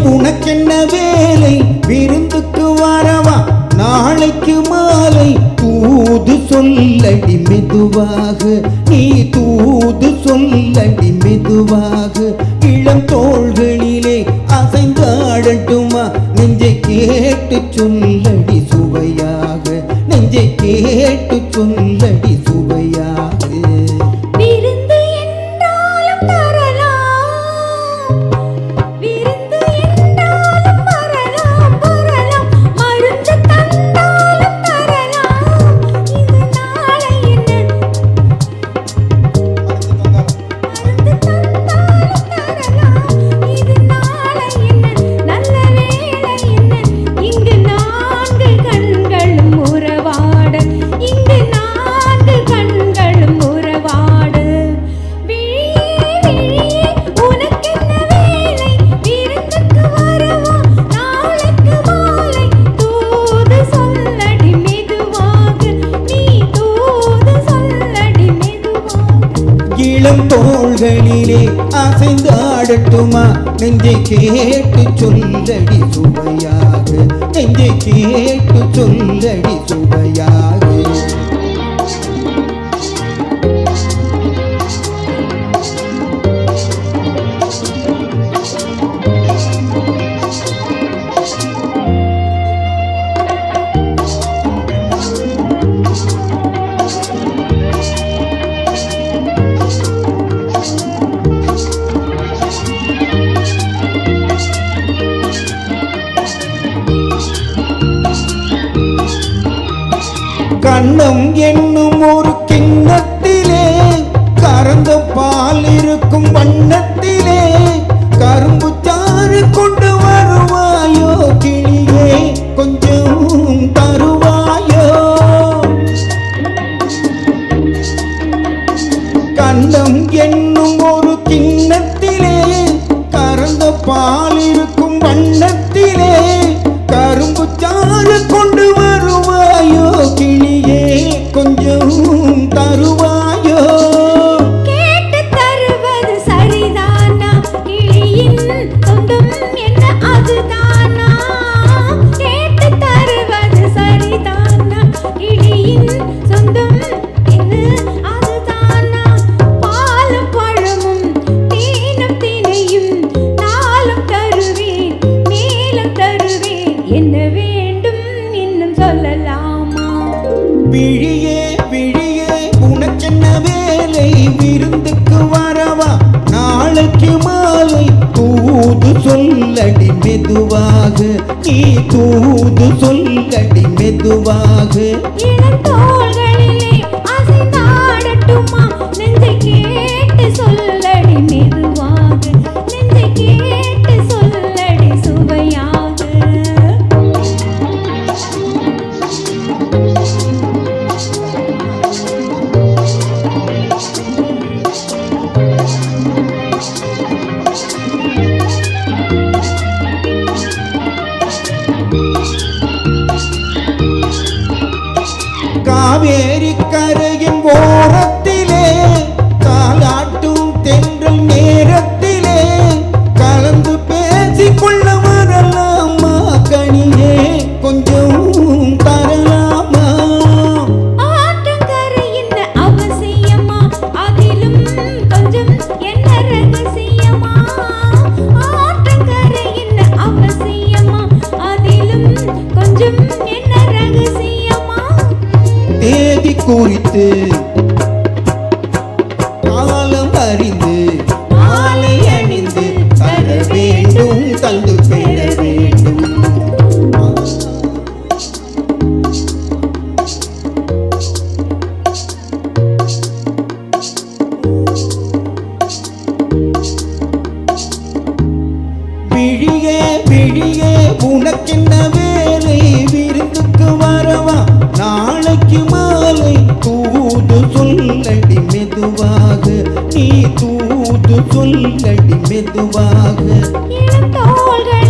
உனக்கென்ன வேலை விருந்துக்கு வரவா நாளைக்கு மாலை தூது சொல்லடி மெதுவாக நீ தூது சொல்லடி மெதுவாக இளம் தோள்களிலே அசைந்தாடட்டுமா நெஞ்சை கேட்டு சொல்லடி சுவையாக நெஞ்சை கேட்டு சொல்லடி சுவையாக இளம் தோள்களிலே அசைந்தாடட்டுமா நெஞ்சை கேட்டு சொல்லடி சுவையாக நெஞ்சை கேட்டு சொல்லடி சுவையாக கண்ணம் என்னும் ஒரு கிண்ணத்திலே கறந்த பால் இருக்கும் வண்ணத்திலே கரும்பு சாறு கொண்டு வருவாயோ கிளியே கொஞ்சம் தருவாயோ கண்ணம் என்னும் ஒரு கிண்ணத்திலே கறந்த பால் இருக்கும் வண்ணத்திலே கரும்பு சாறு கொண்டு வருவாயோ கிளியே கொஞ்சம் தருவாயோ கேட்டு தருவது சரிதானா கிளியின் சொந்தம் என்ன அதுதானா கேட்டு தருவது சரிதானா கிளியின் சொந்தம் என்ன அதுதானா பாலும் பழமும் தேனும் தினையும் நாளும் தருவேன் மேலும் தருவேன் என்ன வேண்டும் இன்னும் சொல்லலாமா விழியே விழியே உனக்கென்ன வேலை விருந்துக்கு வரவா நாளைக்கு மாலை தூது சொல்லடி மெதுவாக நீ தூது சொல்லடி மெதுவாக இளம் தோள்களிலே அசைந்தாடட்டுமா நெஞ்சை கேட்டு சொல்லடி மெதுவாக நெஞ்சை கேட்டு சொல்லடி சுவையாக காவேரி கரையின் ஓரத்திலே காலாட்டும் தென்றல் நேரத்திலே கலந்து பேசிக்கொள்ள வரலாமா கனியே கொஞ்சம் தரலாமா ஆற்றங்கரை என்ன அவசியமா அதிலும் கொஞ்சம் என்ன ரகசியமா ஆற்றங்கரை என்ன அவசியமா அதிலும் கொஞ்சம் என்ன ரகசியமா தேதி குறித்து காலம் அறிந்து மாலை அணிந்து தர வேண்டும் தந்து பெற வேண்டும் விழியே விழியே உனக்கென்ன வேலை விருந்துக்கு வரவா நாளைக்கு மாலை தூது சொல்லடி மெதுவாக நீ தூது சொல்லடி மெதுவாக இளம் தோள்கள்